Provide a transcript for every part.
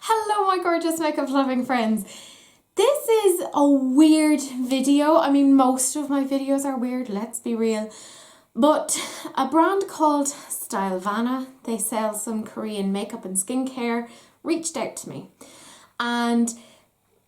Hello my gorgeous makeup loving friends. This is a weird video. I mean, most of my videos are weird, let's be real. But a brand called Stylevana, they sell some Korean makeup and skincare, reached out to me. And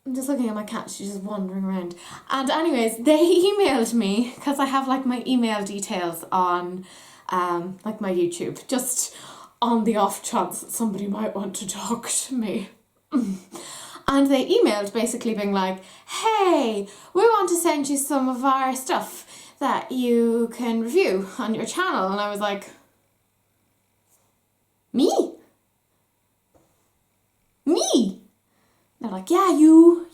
I'm just looking at my cat, she's just wandering around. And anyways, they emailed me, because I have like my email details on like my YouTube, just on the off chance that somebody might want to talk to me. And they emailed basically being like, hey, we want to send you some of our stuff that you can review on your channel. And I was like, me? They're like, yeah, you.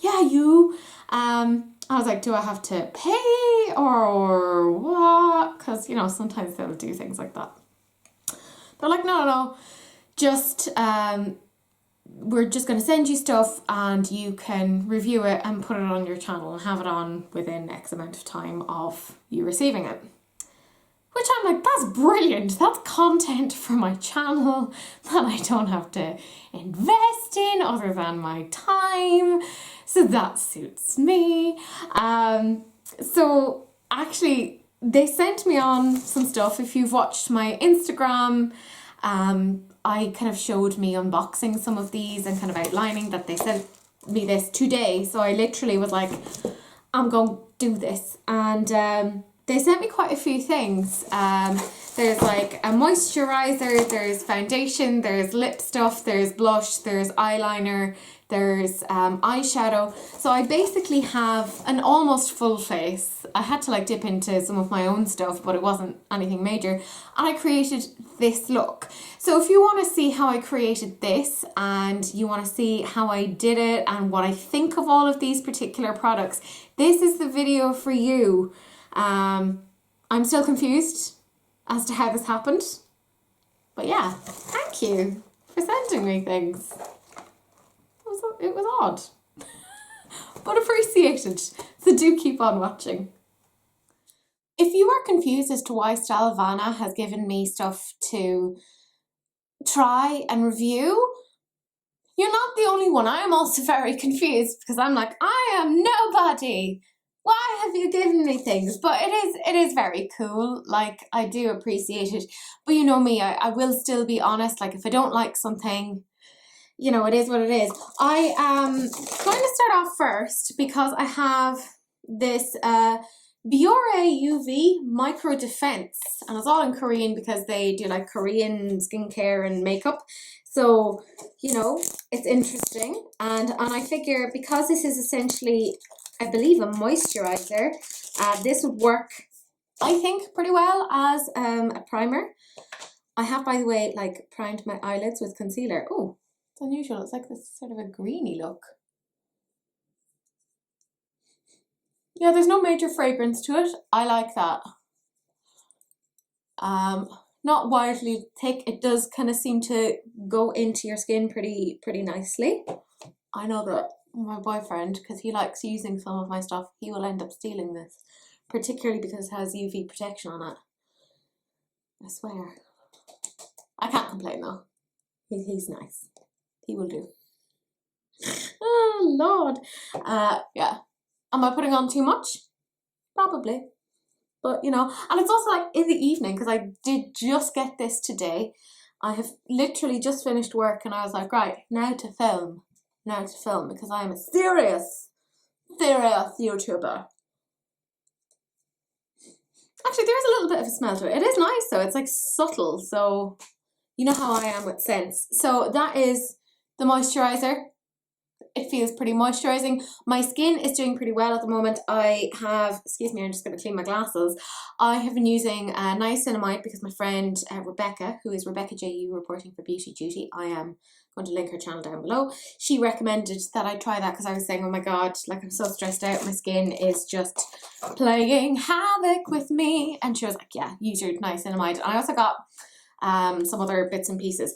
I was like, do I have to pay or what? Because, you know, sometimes they'll do things like that. They're like, no, just, we're just going to send you stuff and you can review it and put it on your channel and have it on within X amount of time of you receiving it. Which I'm like, that's brilliant. That's content for my channel that I don't have to invest in other than my time. So that suits me. So actually, they sent me on some stuff. If you've watched my Instagram, I kind of showed me unboxing some of these and kind of outlining that they sent me this today. So I literally was like, I'm going to do this. And they sent me quite a few things. There's like a moisturizer, there's foundation, there's lip stuff, there's blush, there's eyeliner, there's eyeshadow. So I basically have an almost full face. I had to like dip into some of my own stuff, but it wasn't anything major. And I created this look. So if you want to see how I created this and you want to see how I did it and what I think of all of these particular products, this is the video for you. I'm still confused as to how this happened. But yeah, thank you for sending me things. It was odd, but appreciated. So do keep on watching. If you are confused as to why Stylevana has given me stuff to try and review, you're not the only one. I am also very confused because I'm like, I am nobody. Why have you given me things? But it is very cool. Like, I do appreciate it. But you know me, I will still be honest. Like, if I don't like something, you know, it is what it is. I am going to start off first because I have this Biore UV Micro Defense. And it's all in Korean because they do like Korean skincare and makeup. So, you know, it's interesting. And I figure because this is essentially, I believe, a moisturizer, this would work, I think, pretty well as a primer. I have, by the way, like primed my eyelids with concealer. Oh, it's unusual. It's like this sort of a greeny look. Yeah, there's no major fragrance to it. I like that. Not wildly thick. It does kind of seem to go into your skin pretty nicely. I know that my boyfriend, because he likes using some of my stuff, he will end up stealing this, particularly because it has UV protection on it. I swear. I can't complain though. He's nice. He will do. Oh Lord. Yeah. Am I putting on too much? Probably. But you know, and it's also like in the evening because I did just get this today. I have literally just finished work and I was like, right, now to film because I am a serious YouTuber. Actually, there is a little bit of a smell to it. It is nice though. It's like subtle, so you know how I am with scents. So that is the moisturizer. It feels pretty moisturizing. My skin is doing pretty well at the moment. I have, excuse me, I'm just going to clean my glasses. I have been using niacinamide because my friend Rebecca, who is Rebecca JU reporting for Beauty Duty, I am going to link her channel down below. She recommended that I try that because I was saying, oh my God, like I'm so stressed out. My skin is just playing havoc with me. And she was like, yeah, use your niacinamide. And I also got some other bits and pieces.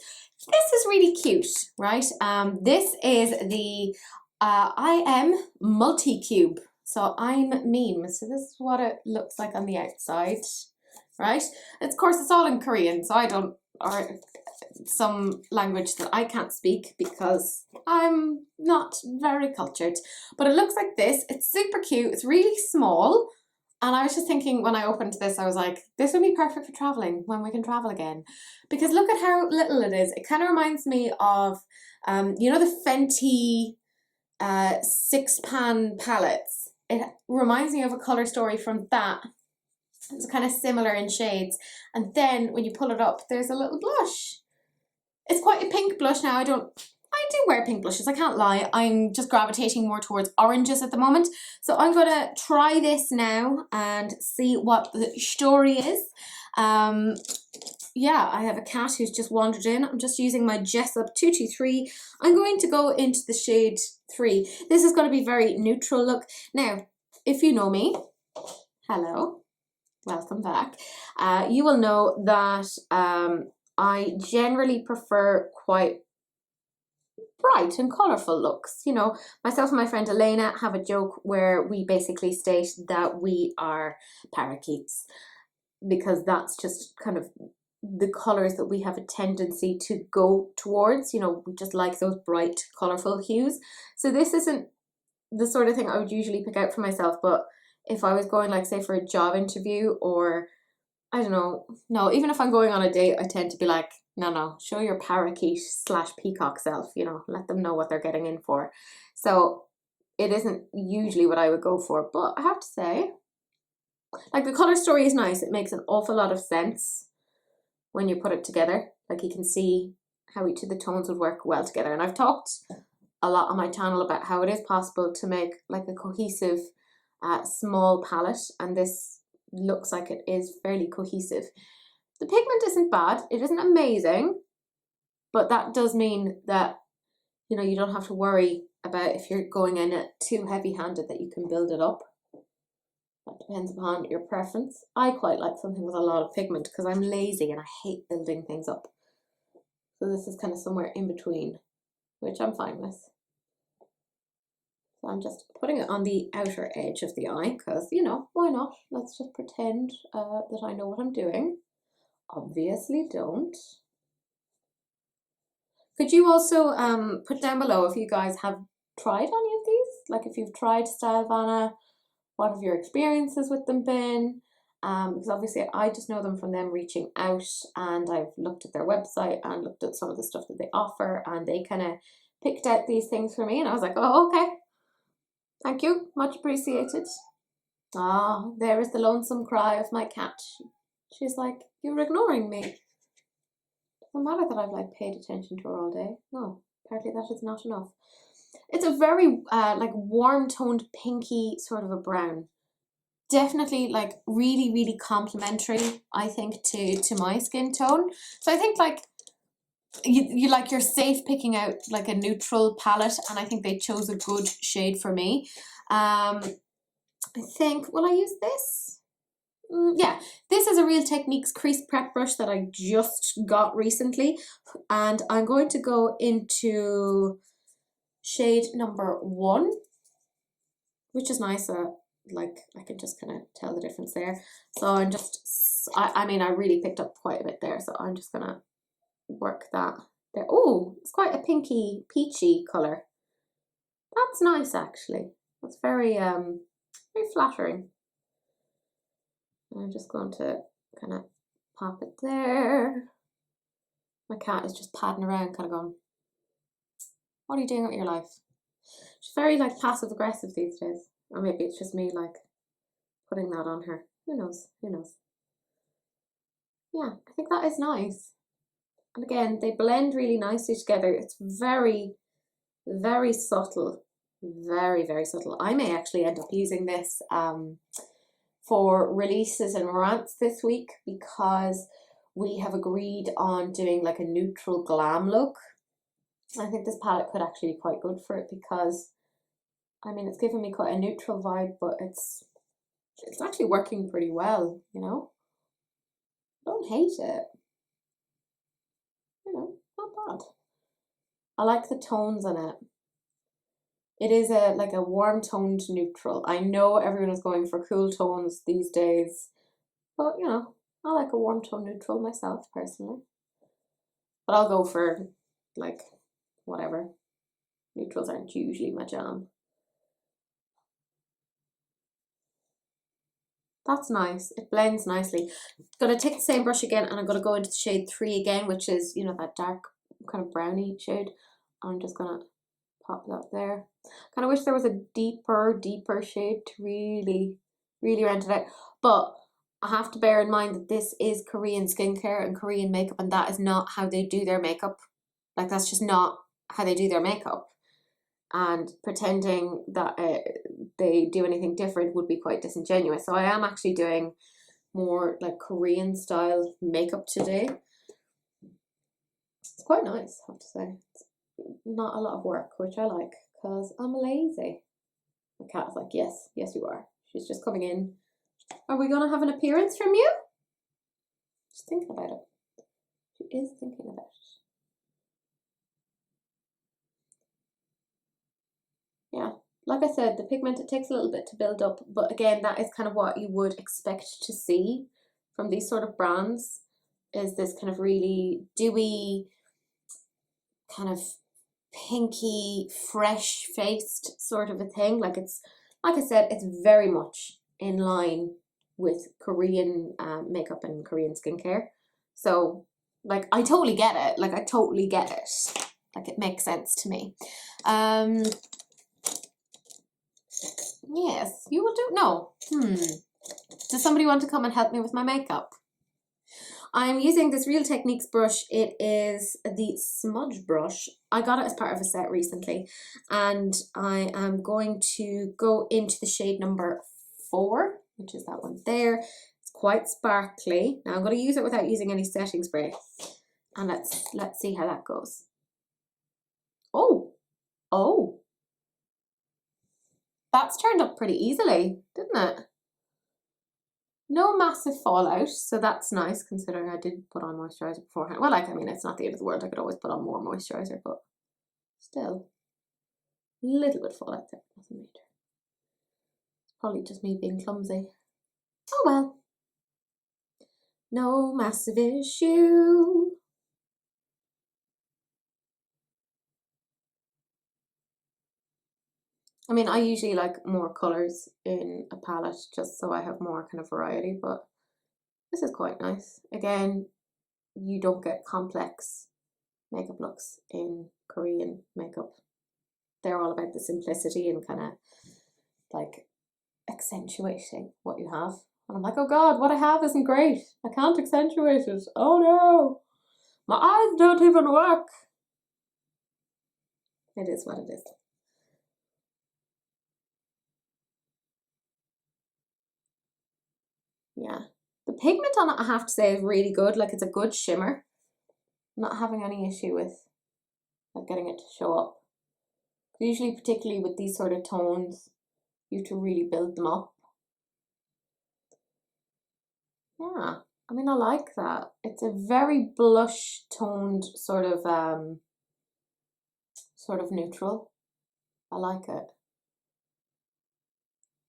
This is really cute, right? This is the I Am Multi-Cube. So I'm Meme. So this is what it looks like on the outside. right? Of course, it's all in Korean, so or some language that I can't speak because I'm not very cultured. But it looks like this. It's super cute. It's really small. And I was just thinking when I opened this, I was like, this would be perfect for traveling when we can travel again. Because look at how little it is. It kind of reminds me of, you know, the Fenty 6-pan palettes. It reminds me of a color story from that. It's kind of similar in shades. And then when you pull it up, there's a little blush. It's quite a pink blush now. I do wear pink blushes, I can't lie. I'm just gravitating more towards oranges at the moment. So I'm going to try this now and see what the story is. Yeah, I have a cat who's just wandered in. I'm just using my Jessup 223. I'm going to go into the shade 3. This is going to be very neutral look. Now, if you know me, hello, welcome back. You will know that I generally prefer quite bright and colourful looks. You know, myself and my friend Elena have a joke where we basically state that we are parakeets because that's just kind of the colours that we have a tendency to go towards. You know, we just like those bright, colourful hues. So this isn't the sort of thing I would usually pick out for myself, but if I was going, like, say, for a job interview or I don't know, no, even if I'm going on a date, I tend to be like, no, show your parakeet / peacock self, you know, let them know what they're getting in for. So it isn't usually what I would go for, but I have to say, like, the color story is nice. It makes an awful lot of sense when you put it together. Like, you can see how each of the tones would work well together. And I've talked a lot on my channel about how it is possible to make like a cohesive small palette, and this looks like it is fairly cohesive. The pigment isn't bad, it isn't amazing, but that does mean that, you know, you don't have to worry about if you're going in it too heavy-handed that you can build it up. That depends upon your preference. I quite like something with a lot of pigment because I'm lazy and I hate building things up. So this is kind of somewhere in between, which I'm fine with. So I'm just putting it on the outer edge of the eye because, you know, why not? Let's just pretend that I know what I'm doing. Obviously don't. Could you also put down below if you guys have tried any of these? Like, if you've tried Stylevana, what have your experiences with them been? Because obviously I just know them from them reaching out, and I've looked at their website and looked at some of the stuff that they offer, and they kind of picked out these things for me, and I was like, oh, okay. Thank you, much appreciated. Ah, there is the lonesome cry of my cat. She's like, you're ignoring me. Doesn't matter that I've like paid attention to her all day. No, apparently that is not enough. It's a very like warm toned pinky sort of a brown. Definitely like really, really complimentary, I think, to my skin tone. So I think like you like, you're safe picking out like a neutral palette, and I think they chose a good shade for me. I think, will I use this? Yeah, this is a Real Techniques crease prep brush that I just got recently, and I'm going to go into shade number 1, which is nice. Like, I can just kind of tell the difference there. So I'm just, I mean, I really picked up quite a bit there, so I'm just gonna work that there. Oh, it's quite a pinky, peachy color. That's nice, actually. That's very, very flattering. I'm just going to kind of pop it there. My cat is just padding around, kind of going, what are you doing with your life? She's very like passive aggressive these days. Or maybe it's just me like putting that on her. Who knows? Who knows? Yeah, I think that is nice. And again, they blend really nicely together. It's very, very subtle. Very, very subtle. I may actually end up using this for releases and rants this week, because we have agreed on doing like a neutral glam look. I think this palette could actually be quite good for it, because I mean, it's giving me quite a neutral vibe, but it's actually working pretty well, you know. I don't hate it. You know, not bad. I like the tones in it. It is like a warm toned neutral. I know everyone is going for cool tones these days, but you know, I like a warm tone neutral myself, personally. But I'll go for, like, whatever. Neutrals aren't usually my jam. That's nice. It blends nicely. Gonna take the same brush again, and I'm gonna go into the shade 3 again, which is, you know, that dark kind of browny shade. I'm just gonna pop that there. Kind of wish there was a deeper shade to really round it out. But I have to bear in mind that this is Korean skincare and Korean makeup, and that is not how they do their makeup. Like, that's just not how they do their makeup. And pretending that they do anything different would be quite disingenuous. So I am actually doing more like Korean style makeup today. It's quite nice, I have to say. It's not a lot of work, which I like, because I'm lazy. My cat's like, yes, you are. She's just coming in. Are we gonna have an appearance from you? She's thinking about it. She is thinking about it. Yeah, like I said, the pigment, it takes a little bit to build up, but again, that is kind of what you would expect to see from these sort of brands, is this kind of really dewy, kind of pinky, fresh-faced sort of a thing. Like, it's, like I said, it's very much in line with Korean makeup and Korean skincare. So, like, I totally get it. Like, I totally get it. Like, it makes sense to me. Yes, you will do. No. Does somebody want to come and help me with my makeup? I'm using this Real Techniques brush. It is the smudge brush. I got it as part of a set recently, and I am going to go into the shade number 4, which is that one there. It's quite sparkly. Now I'm going to use it without using any setting spray, and let's see how that goes. Oh, that's turned up pretty easily, didn't it? No massive fallout, so that's nice, considering I did put on moisturizer beforehand. Well, like, I mean, it's not the end of the world. I could always put on more moisturizer, but still, a little bit fallout there. Nothing major. It's probably just me being clumsy. Oh well. No massive issue. I mean, I usually like more colours in a palette just so I have more kind of variety, but this is quite nice. Again, you don't get complex makeup looks in Korean makeup. They're all about the simplicity and kind of like accentuating what you have. And I'm like, oh God, what I have isn't great. I can't accentuate it. Oh no. My eyes don't even work. It is what it is. Yeah. The pigment on it, I have to say, is really good. Like, it's a good shimmer. I'm not having any issue with like getting it to show up. Usually, particularly with these sort of tones, you have to really build them up. Yeah, I mean, I like that. It's a very blush toned sort of neutral. I like it.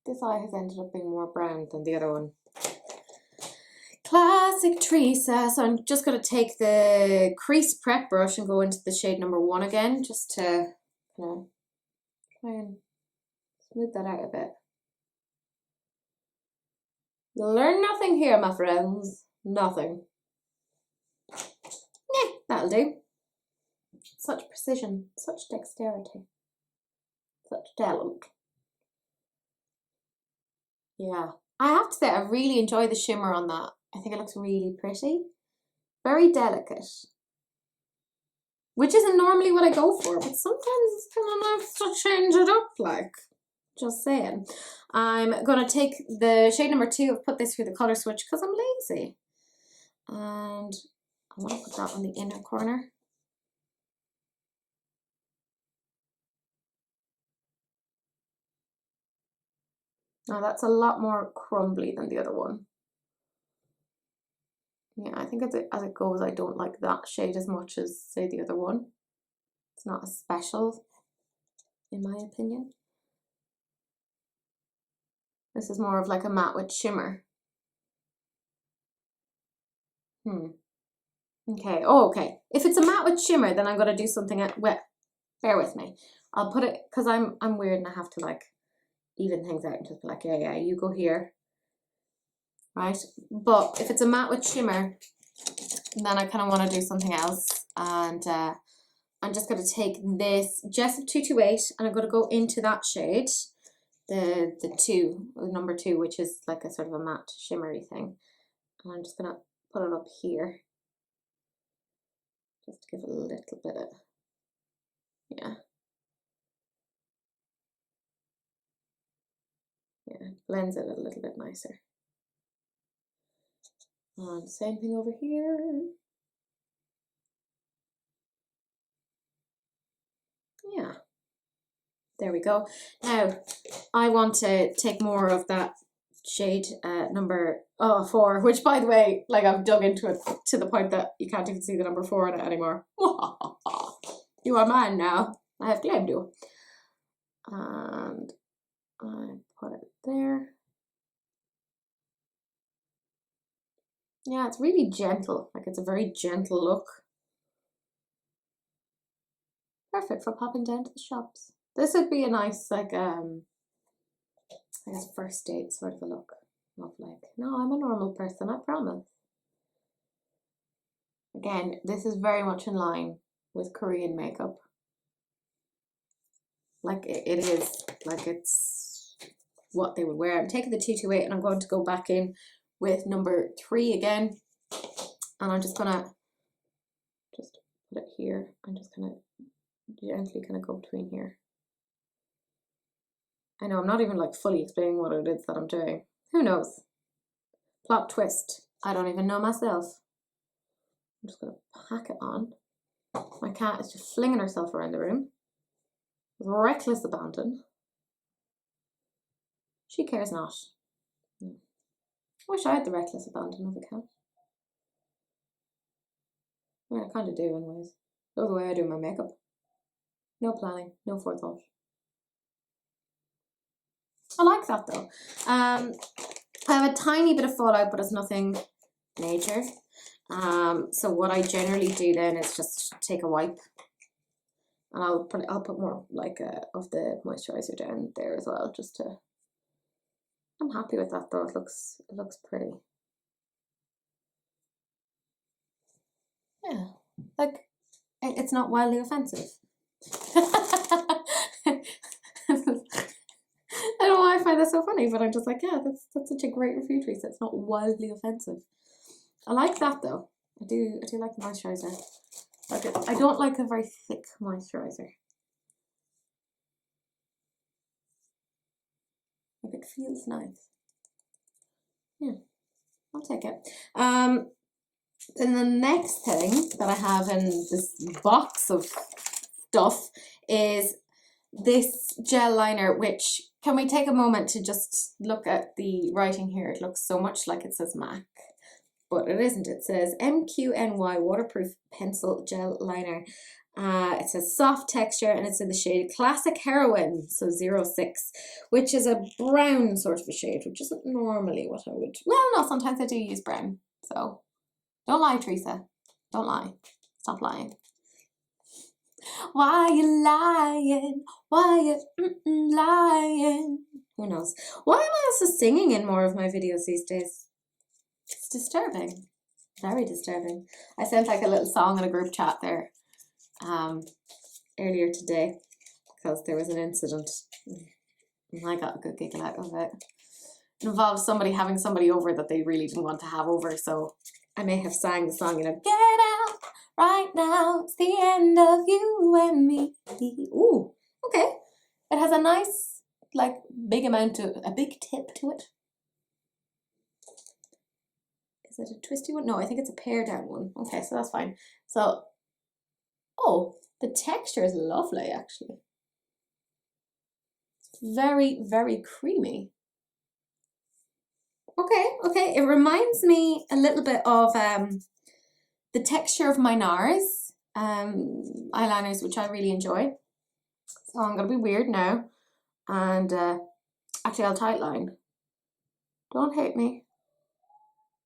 This eye has ended up being more brown than the other one. Classic Teresa. So I'm just going to take the Crease prep brush and go into the shade number 1 again, just to try and smooth that out a bit. You'll learn nothing here, my friends. Nothing. Yeah, that'll do. Such precision, such dexterity, such talent. Yeah, I have to say, I really enjoy the shimmer on that. I think it looks really pretty. Very delicate. Which isn't normally what I go for, but sometimes it's kind of nice to change it up, like. Just saying. I'm going to take the shade number 2. I've put this through the colour switch because I'm lazy. And I want to put that on the inner corner. Now that's a lot more crumbly than the other one. Yeah, I think as it goes, I don't like that shade as much as, say, the other one. It's not as special, in my opinion. This is more of like a matte with shimmer. Okay, oh, okay. If it's a matte with shimmer, then I'm gonna do something wet. Bear with me. I'll put it, because I'm weird and I have to like even things out and just be like, yeah, you go here. Right? But if it's a matte with shimmer, then I kind of want to do something else. And I'm just going to take this Jessup 228 and I'm going to go into that shade, the number 2, which is like a sort of a matte shimmery thing. And I'm just going to put it up here. Just to give it a little bit of, yeah. Yeah, blends it a little bit nicer. And same thing over here. Yeah. There we go. Now, I want to take more of that shade number 4, which by the way, like I've dug into it to the point that you can't even see the number 4 in it anymore. You are mine now. I have claimed you. And I put it there. Yeah, it's really gentle. Like it's a very gentle look. Perfect for popping down to the shops. This would be a nice, like, I guess first date sort of a look. Of like, no, I'm a normal person, I promise. Again, this is very much in line with Korean makeup. Like it is, like it's what they would wear. I'm taking the 228 and I'm going to go back in with number 3 again. And I'm just gonna just put it here. I'm just gonna gently kind of go between here. I know I'm not even like fully explaining what it is that I'm doing. Who knows? Plot twist. I don't even know myself. I'm just gonna pack it on. My cat is just flinging herself around the room with reckless abandon. She cares not. I wish I had the reckless abandon of a cat. I mean, I kind of do anyways. That's the way I do my makeup. No planning, no forethought. I like that though. I have a tiny bit of fallout, but it's nothing major. So what I generally do then is just take a wipe, and I'll put more like of the moisturizer down there as well, just to. I'm happy with that though. It looks pretty. Yeah, like it's not wildly offensive. I don't know why I find that so funny, but I'm just like, yeah, that's such a great review, Teresa. It's not wildly offensive. I like that though. I do like the moisturizer. Like I don't like a very thick moisturizer. Like it feels nice. Yeah, I'll take it. And the next thing that I have in this box of stuff is this gel liner, which, can we take a moment to just look at the writing here? It looks so much like it says MAC, but it isn't. It says Mqny Waterproof Pencil Gel Liner. It says soft texture and it's in the shade Classic Heroine, so 06, which is a brown sort of a shade, which isn't normally what I would, well, no, sometimes I do use brown, so don't lie, Teresa. Don't lie. Stop lying. Why you lying? Why you lying? Who knows? Why am I also singing in more of my videos these days? It's disturbing. Very disturbing. I sent like a little song in a group chat there earlier today because there was an incident and I got a good giggle out of it. It involved somebody having somebody over that they really didn't want to have over, so I may have sang the song, you know, get out right now, it's the end of you and me. Ooh, okay. It has a nice, like, big tip to it. Is it a twisty one? No, I think it's a pair down one. Okay, so that's fine. So, oh, the texture is lovely, actually. Very, very creamy. Okay. It reminds me a little bit of the texture of my NARS eyeliners, which I really enjoy. So I'm gonna be weird now, and actually I'll tightline. Don't hate me.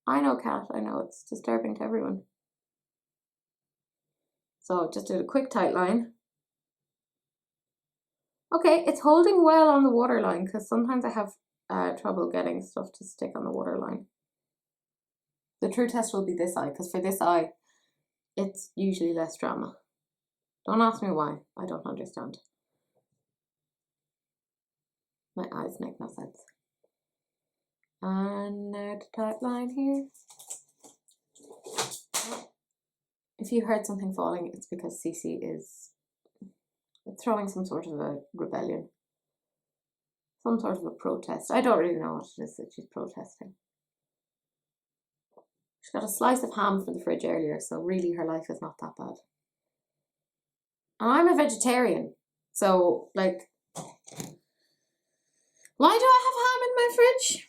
I know, Kat, I know, it's disturbing to everyone. So just did a quick tight line. Okay, it's holding well on the waterline because sometimes I have trouble getting stuff to stick on the waterline. The true test will be this eye, because for this eye, it's usually less drama. Don't ask me why, I don't understand. My eyes make no sense. And now the tight line here. If you heard something falling, it's because Cece is throwing some sort of a rebellion. Some sort of a protest. I don't really know what it is that she's protesting. She got a slice of ham from the fridge earlier, so really her life is not that bad. And I'm a vegetarian, so like, why do I have ham in my fridge?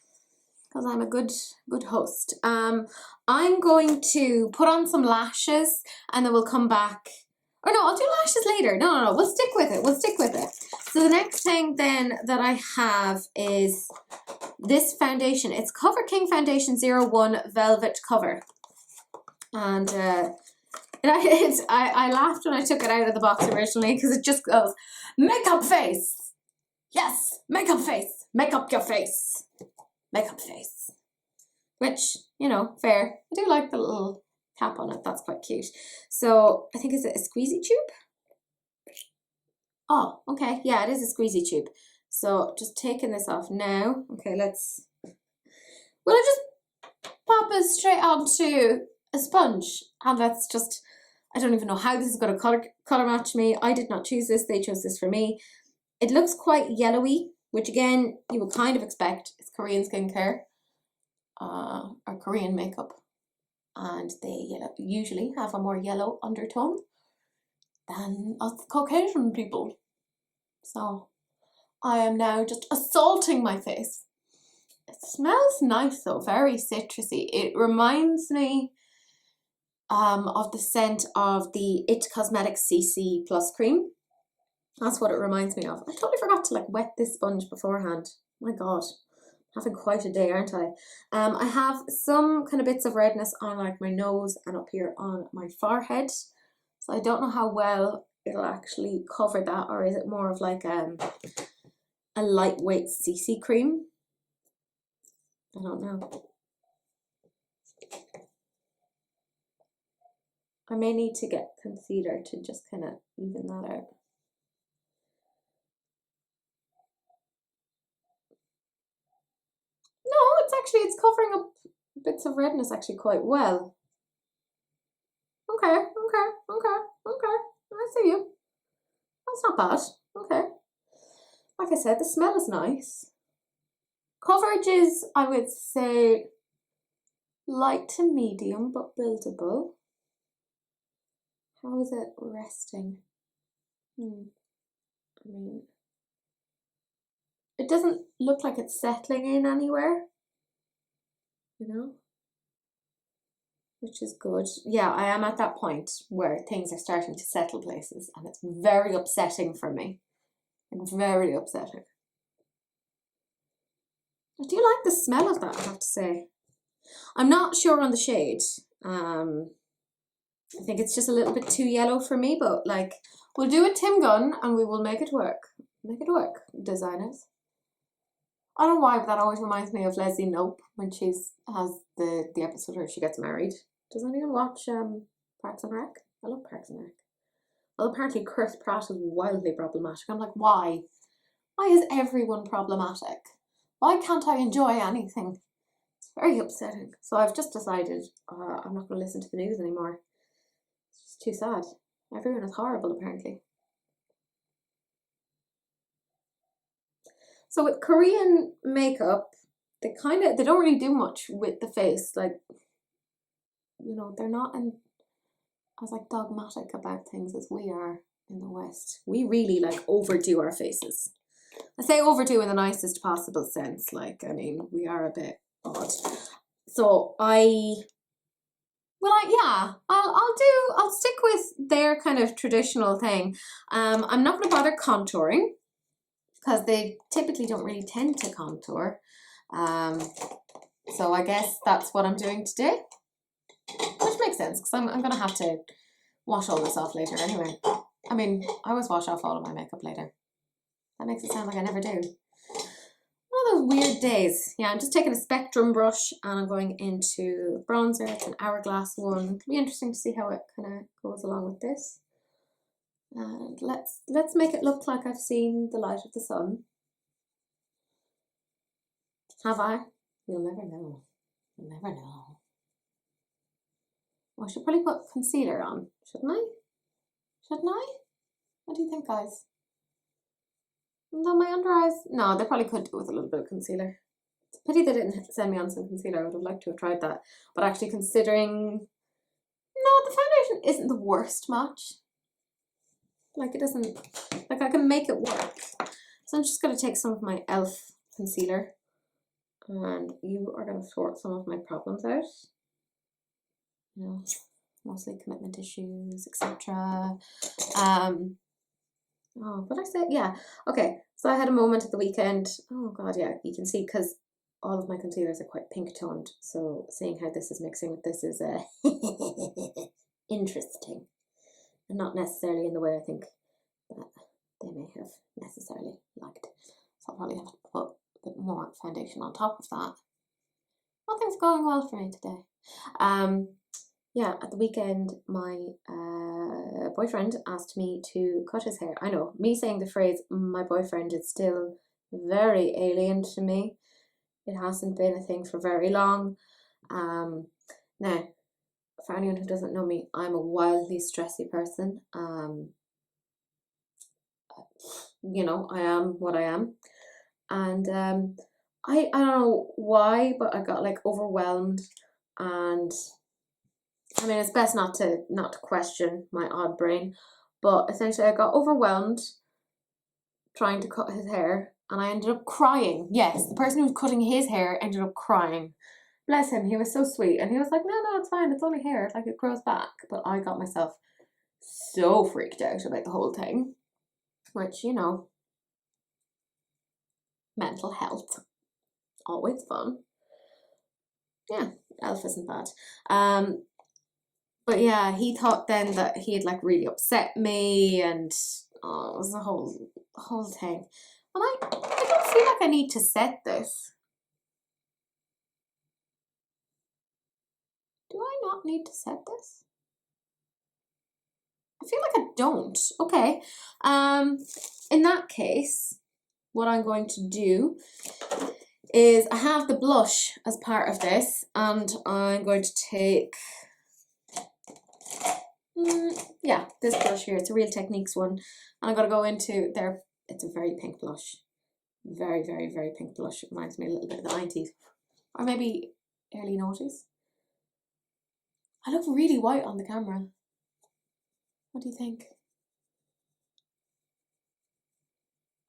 Because I'm a good host. I'm going to put on some lashes and then we'll come back. Or no, I'll do lashes later. No, we'll stick with it. We'll stick with it. So the next thing then that I have is this foundation. It's Cover King Foundation 01 Velvet Cover. And I laughed when I took it out of the box originally because it just goes, makeup face. Yes, makeup face. Make up your face. Makeup face. Which, you know, fair. I do like the little cap on it. That's quite cute. So I think, is it a squeezy tube? Oh, okay. Yeah, it is a squeezy tube. So just taking this off now. Okay, let's... Will I just pop it straight onto a sponge? And that's just... I don't even know how this is going to color match me. I did not choose this. They chose this for me. It looks quite yellowy, which again, you would kind of expect. It's Korean skincare. Or Korean makeup. And they usually have a more yellow undertone than us Caucasian people. So I am now just assaulting my face. It smells nice though, very citrusy. It reminds me of the scent of the It Cosmetics CC Plus Cream. That's what it reminds me of. I totally forgot to like wet this sponge beforehand. My God. Having quite a day, aren't I? I have some kind of bits of redness on like my nose and up here on my forehead. So I don't know how well it'll actually cover that, or is it more of like a lightweight CC cream? I don't know. I may need to get concealer to just kind of even that out. It's covering up bits of redness actually quite well. Okay. I see you. That's not bad. Okay. Like I said, the smell is nice. Coverage is, I would say, light to medium, but buildable. How is it resting? I mean, it doesn't look like it's settling in anywhere. You know? Which is good. Yeah, I am at that point where things are starting to settle places and it's very upsetting for me. Like, very upsetting. I do like the smell of that, I have to say. I'm not sure on the shade. I think it's just a little bit too yellow for me, but like, we'll do a Tim Gunn and we will make it work. Make it work, designers. I don't know why, but that always reminds me of Leslie Knope when she has the episode where she gets married. Does anyone watch Parks and Rec? I love Parks and Rec. Well, apparently Chris Pratt is wildly problematic. I'm like, why? Why is everyone problematic? Why can't I enjoy anything? It's very upsetting. So I've just decided I'm not going to listen to the news anymore. It's just too sad. Everyone is horrible, apparently. So with Korean makeup, they don't really do much with the face. Like, you know, they're not as like dogmatic about things as we are in the West. We really like overdo our faces. I say overdo in the nicest possible sense. Like, I mean, we are a bit odd. So I'll stick with their kind of traditional thing. I'm not going to bother contouring, because they typically don't really tend to contour. So I guess that's what I'm doing today, which makes sense because I'm going to have to wash all this off later anyway. I mean, I always wash off all of my makeup later. That makes it sound like I never do. One of those weird days. Yeah, I'm just taking a Spectrum brush and I'm going into bronzer. It's an Hourglass one. It'll be interesting to see how it kind of goes along with this. And let's make it look like I've seen the light of the sun. Have I? You'll never know. You'll never know. Oh, I should probably put concealer on, shouldn't I? Shouldn't I? What do you think, guys? No, my under eyes. No, they probably could do with a little bit of concealer. It's a pity they didn't send me on some concealer. I would have liked to have tried that. But actually considering, no, the foundation isn't the worst match. Like it doesn't, like I can make it work. So I'm just going to take some of my e.l.f. concealer and you are going to sort some of my problems out. You know, mostly commitment issues, etc. Oh, what did I say? Yeah. Okay. So I had a moment at the weekend. Oh God, yeah. You can see because all of my concealers are quite pink toned. So seeing how this is mixing with this is interesting, and not necessarily in the way I think that they may have necessarily liked. So I'll probably have to put a bit more foundation on top of that. Nothing's going well for me today. Yeah, at the weekend, my boyfriend asked me to cut his hair. I know, me saying the phrase my boyfriend is still very alien to me. It hasn't been a thing for very long. Now, for anyone who doesn't know me, I'm a wildly stressy person. You know, I am what I am. And I don't know why, but I got like overwhelmed, and I mean, it's best not to question my odd brain, but essentially I got overwhelmed trying to cut his hair and I ended up crying. Yes, the person who was cutting his hair ended up crying. Bless him, he was so sweet. And he was like, no, it's fine, it's only hair, like it grows back. But I got myself so freaked out about the whole thing, which, you know, mental health, always fun. Yeah, e.l.f. isn't bad. But yeah, he thought then that he had like really upset me, and it was the whole thing. And I don't feel like I need to set this. Do I not need to set this? I feel like I don't. Okay. In that case, what I'm going to do is I have the blush as part of this, and I'm going to take yeah, this blush here. It's a Real Techniques one, and I'm going to go into there. It's a very pink blush, very, very, very pink blush. It reminds me a little bit of the 90s, or maybe early 90s. I look really white on the camera. What do you think?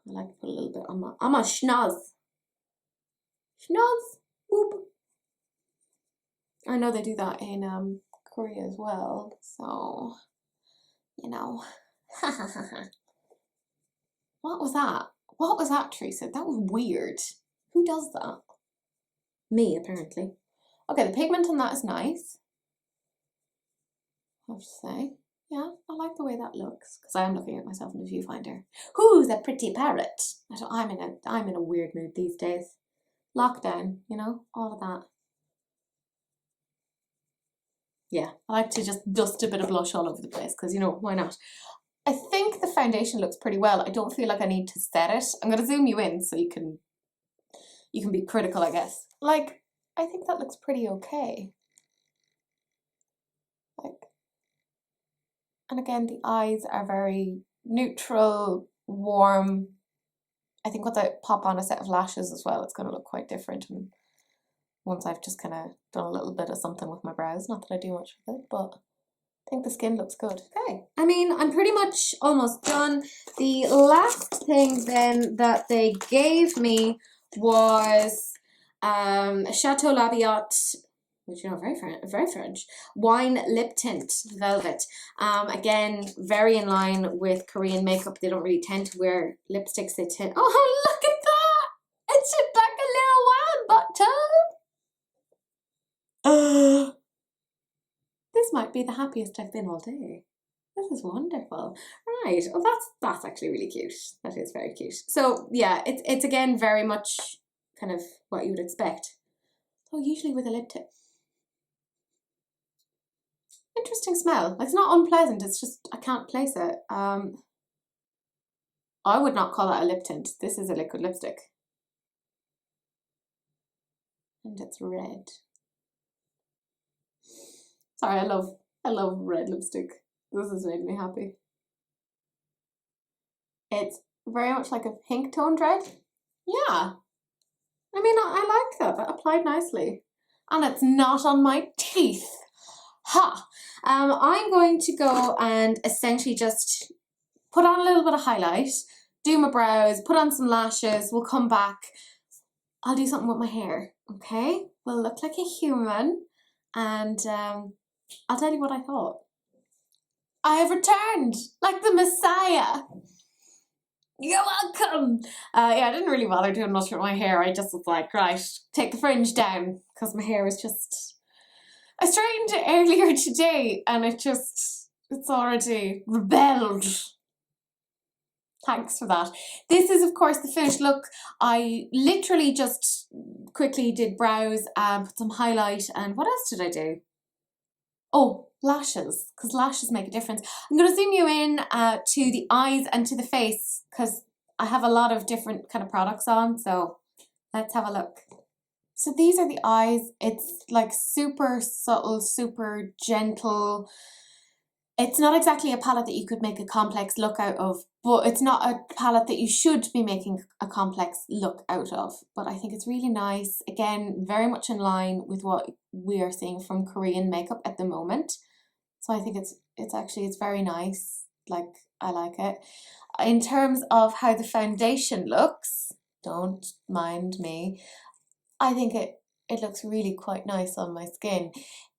I like to put a little bit on my schnoz. Schnoz, whoop. I know they do that in Korea as well, so you know. What was that? What was that, Teresa? That was weird. Who does that? Me, apparently. Okay, the pigment on that is nice, I have to say. Yeah, I like the way that looks, because I am looking at myself in the viewfinder. Who's a pretty parrot? I'm in a weird mood these days. Lockdown, you know, all of that. Yeah, I like to just dust a bit of blush all over the place, because, you know, why not? I think the foundation looks pretty well. I don't feel like I need to set it. I'm going to zoom you in so you can be critical, I guess. Like, I think that looks pretty okay. Like, and again, the eyes are very neutral, warm. I think once I pop on a set of lashes as well, it's going to look quite different. And once I've just kind of done a little bit of something with my brows, not that I do much with it, but I think the skin looks good. Okay, I mean, I'm pretty much almost done. The last thing then that they gave me was Chateau Labiat, which, you know, very French, wine lip tint, velvet. Again, very in line with Korean makeup. They don't really tend to wear lipsticks. They tend, oh, look at that! It's just like a little wine bottle. This might be the happiest I've been all day. This is wonderful. Right. Oh, that's actually really cute. That is very cute. So yeah, it's again very much kind of what you would expect. Oh, usually with a lip tint. Interesting smell. Like, it's not unpleasant. It's just I can't place it. I would not call that a lip tint. This is a liquid lipstick, and it's red. Sorry, I love red lipstick. This has made me happy. It's very much like a pink toned red. Yeah. I mean, I like that. That applied nicely. And it's not on my teeth. Ha! I'm going to go and essentially just put on a little bit of highlight, do my brows, put on some lashes. We'll come back. I'll do something with my hair, okay? We'll look like a human. And I'll tell you what I thought. I have returned like the Messiah. You're welcome. Yeah, I didn't really bother doing much with my hair. I just was like, right, take the fringe down because my hair was just... I straightened it earlier today and it's already rebelled. Thanks for that. This is, of course, the finished look. I literally just quickly did brows and put some highlight, and what else did I do? Oh, lashes, because lashes make a difference. I'm going to zoom you in to the eyes and to the face because I have a lot of different kind of products on, so let's have a look. So these are the eyes. It's like super subtle, super gentle. It's not exactly a palette that you could make a complex look out of, but it's not a palette that you should be making a complex look out of. But I think it's really nice. Again, very much in line with what we are seeing from Korean makeup at the moment. So I think it's very nice. Like, I like it. In terms of how the foundation looks, don't mind me, I think it looks really quite nice on my skin.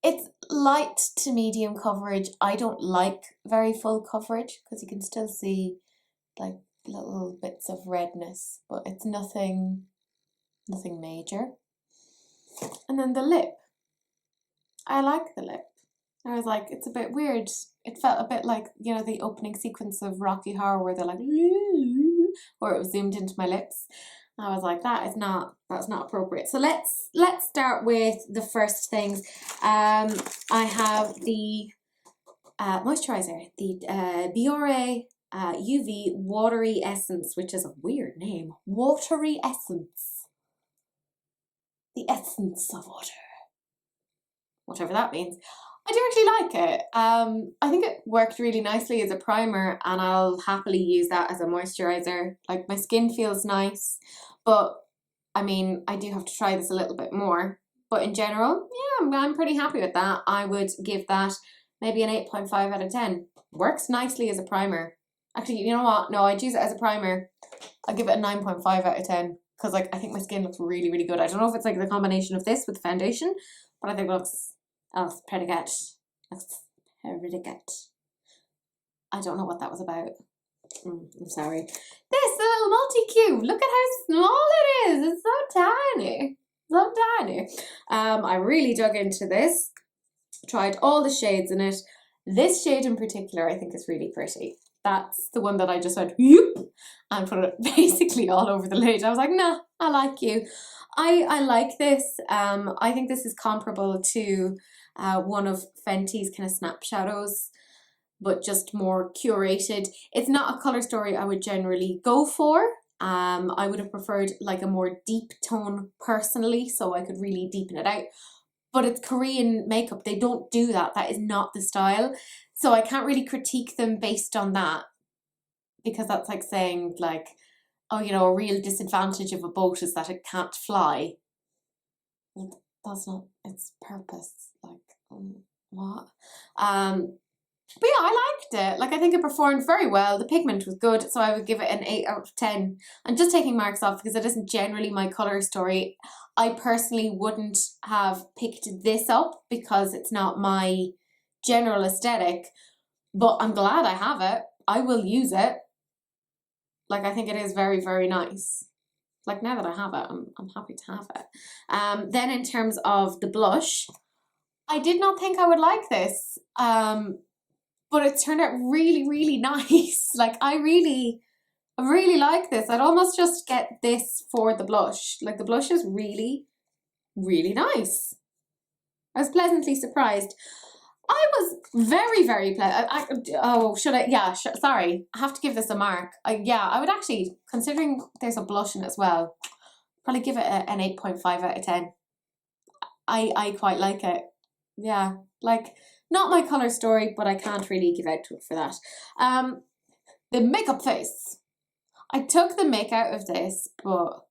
It's light to medium coverage. I don't like very full coverage because you can still see like little bits of redness, but it's nothing major. And then the lip. I like the lip. I was like, it's a bit weird. It felt a bit like, you know, the opening sequence of Rocky Horror where they're like, or it was zoomed into my lips. I was like, that's not appropriate. So let's start with the first things. I have the moisturizer, the Biore UV Watery Essence, which is a weird name. Watery Essence. The essence of water. Whatever that means. I do actually like it. I think it worked really nicely as a primer, and I'll happily use that as a moisturizer. Like, my skin feels nice, but I mean, I do have to try this a little bit more. But in general, yeah, I'm pretty happy with that. I would give that maybe an 8.5 out of 10. Works nicely as a primer. Actually, you know what? No, I'd use it as a primer. I'll give it a 9.5 out of 10 because, like, I think my skin looks really, really good. I don't know if it's like the combination of this with the foundation, but I think it looks pretty good. Looks pretty good. I don't know what that was about. I'm sorry. This little multi-cube. Look at how small it is. It's so tiny. So tiny. I really dug into this. Tried all the shades in it. This shade in particular I think is really pretty. That's the one that I just went whoop and put it basically all over the lid. I was like, nah, I like you. I like this. I think this is comparable to one of Fenty's kind of snap shadows, but just more curated. It's not a colour story I would generally go for. I would have preferred like a more deep tone personally, so I could really deepen it out. But it's Korean makeup. They don't do that. That is not the style. So I can't really critique them based on that, because that's like saying like, oh, you know, a real disadvantage of a boat is that it can't fly. Well, that's not its purpose. Like, what? But yeah, I liked it. Like, I think it performed very well. The pigment was good, so I would give it an 8 out of 10. I'm just taking marks off because it isn't generally my colour story. I personally wouldn't have picked this up because it's not my general aesthetic, but I'm glad I have it. I will use it. Like, I think it is very, very nice. Like, now that I have it, I'm happy to have it. Then in terms of the blush, I did not think I would like this, but it turned out really, really nice. Like, I really like this. I'd almost just get this for the blush. Like, the blush is really, really nice. I was pleasantly surprised. I was very, very pleasant. Oh, should I? Yeah, sorry. I have to give this a mark. Yeah, I would actually, considering there's a blush in it as well, probably give it an 8.5 out of 10. I quite like it. Yeah, like, not my colour story, but I can't really give out to it for that. The makeup face. I took the make out of this, but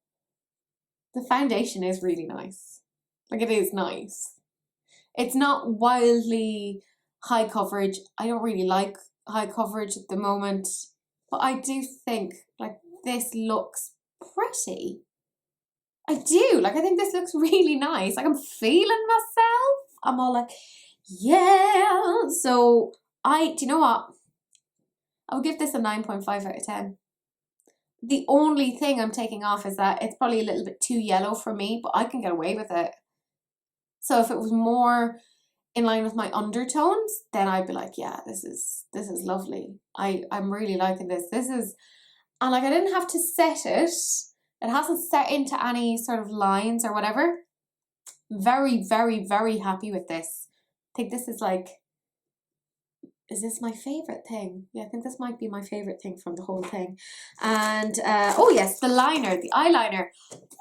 the foundation is really nice. Like, it is nice. It's not wildly high coverage. I don't really like high coverage at the moment, but I do think, like, this looks pretty. I do. Like, I think this looks really nice. Like, I'm feeling myself. I'm all like, yeah. So do you know what? I'll give this a 9.5 out of 10. The only thing I'm taking off is that it's probably a little bit too yellow for me, but I can get away with it. So if it was more in line with my undertones, then I'd be like, yeah, this is lovely. I'm really liking this. And like, I didn't have to set it. It hasn't set into any sort of lines or whatever. Very, very, very happy with this. I think this is like, is this my favorite thing? Yeah, I think this might be my favorite thing from the whole thing. And oh yes, the liner, the eyeliner.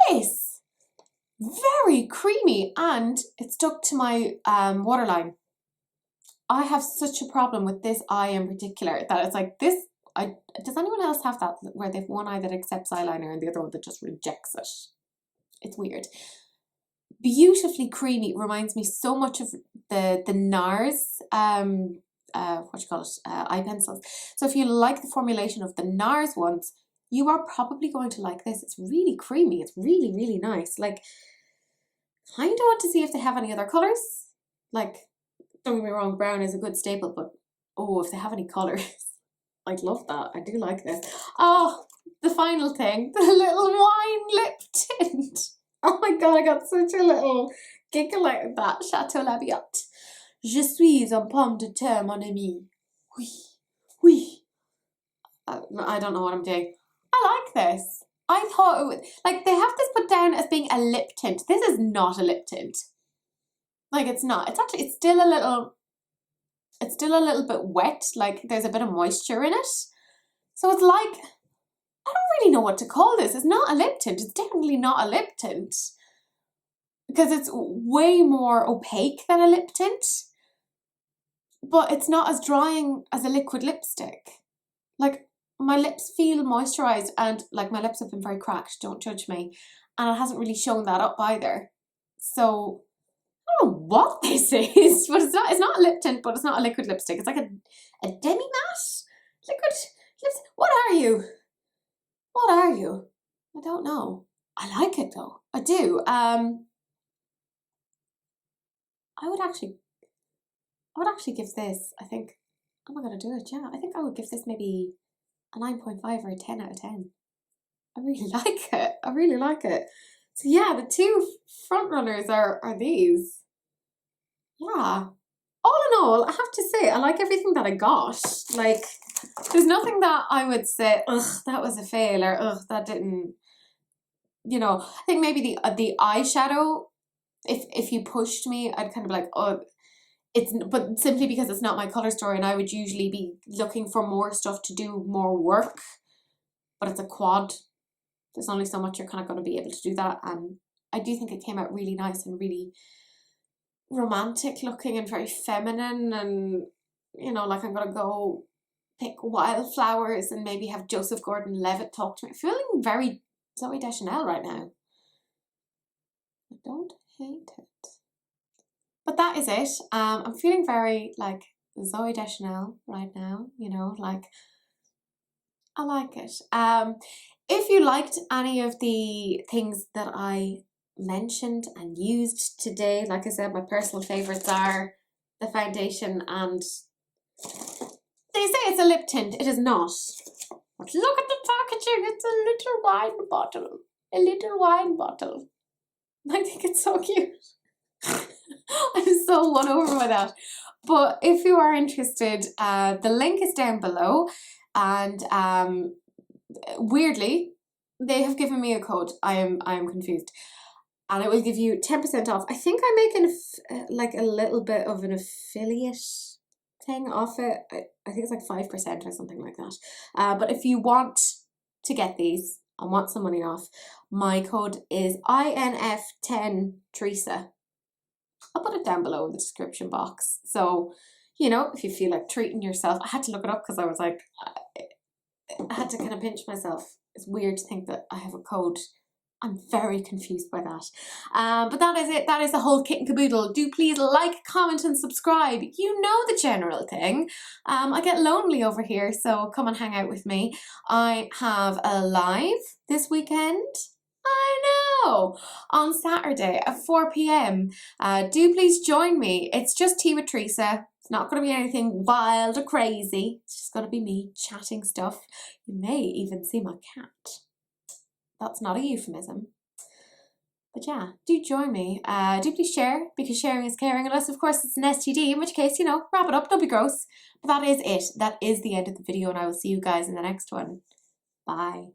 This, very creamy, and it stuck to my waterline. I have such a problem with this eye in particular that it's like this. Does anyone else have that, where they've one eye that accepts eyeliner and the other one that just rejects it? It's weird. Beautifully creamy. Reminds me so much of the NARS eye pencils. So if you like the formulation of the NARS ones, you are probably going to like this. It's really creamy. It's really, really nice. Like, kind of want to see if they have any other colours. Like, don't get me wrong, brown is a good staple, but oh, if they have any colours, I'd love that. I do like this. Oh, the final thing, the little wine lip tint. Oh my god, I got such a little giggle out of that. Chateau Labiate. Je suis un pomme de terre, mon ami. Oui, oui. I don't know what I'm doing. I like this. I thought it would, like, they have this put down as being a lip tint. This is not a lip tint. Like, it's not. It's actually, it's still a little bit wet. Like, there's a bit of moisture in it. So it's like, I don't really know what to call this. It's not a lip tint. It's definitely not a lip tint. Because it's way more opaque than a lip tint. But it's not as drying as a liquid lipstick. Like, my lips feel moisturised, and like, my lips have been very cracked, don't judge me. And it hasn't really shown that up either. So I don't know what this is, but it's not a lip tint, but it's not a liquid lipstick. It's like a demi-matte liquid lipstick. What are you? What are you? I don't know. I like it though. I do. I would actually give this, I think, am I going to do it? Yeah, I think I would give this maybe a 9.5 or a 10 out of 10. I really like it. I really like it. So yeah, the two front runners are these. Yeah. All in all, I have to say, I like everything that I got. Like, there's nothing that I would say, ugh, that was a fail, or ugh, that didn't, you know. I think maybe the eyeshadow, if you pushed me, I'd kind of be like, oh, but simply because it's not my colour story, and I would usually be looking for more stuff to do more work, but it's a quad. There's only so much you're kind of going to be able to do that, and I do think it came out really nice and really romantic looking and very feminine, and, you know, like, I'm going to go pick wildflowers and maybe have Joseph Gordon-Levitt talk to me. I'm feeling very Zooey Deschanel right now. I don't hate it. But that is it. I'm feeling very, like, Zooey Deschanel right now, you know, like, I like it. If you liked any of the things that I mentioned and used today, like I said, my personal favourites are the foundation, and they say it's a lip tint. It is not. But look at the packaging. It's a little wine bottle. A little wine bottle. I think it's so cute. I'm so won over by that. But if you are interested, the link is down below, and weirdly, they have given me a code. I am confused, and it will give you 10% off. I think I make like a little bit of an affiliate thing off it. I think it's like 5% or something like that. But if you want to get these and want some money off, my code is INF10 Teresa. I'll put it down below in the description box. So, you know, if you feel like treating yourself, I had to look it up because I was like, I had to kind of pinch myself. It's weird to think that I have a code. I'm very confused by that. But that is it. That is the whole kit and caboodle. Do please like, comment and subscribe. You know the general thing. I get lonely over here, so come and hang out with me. I have a live this weekend. I know! On Saturday at 4 p.m. Do please join me. It's just tea with Teresa. It's not going to be anything wild or crazy. It's just going to be me chatting stuff. You may even see my cat. That's not a euphemism. But yeah, do join me. Do please share, because sharing is caring, unless of course it's an STD, in which case, you know, wrap it up, don't be gross. But that is it. That is the end of the video, and I will see you guys in the next one. Bye.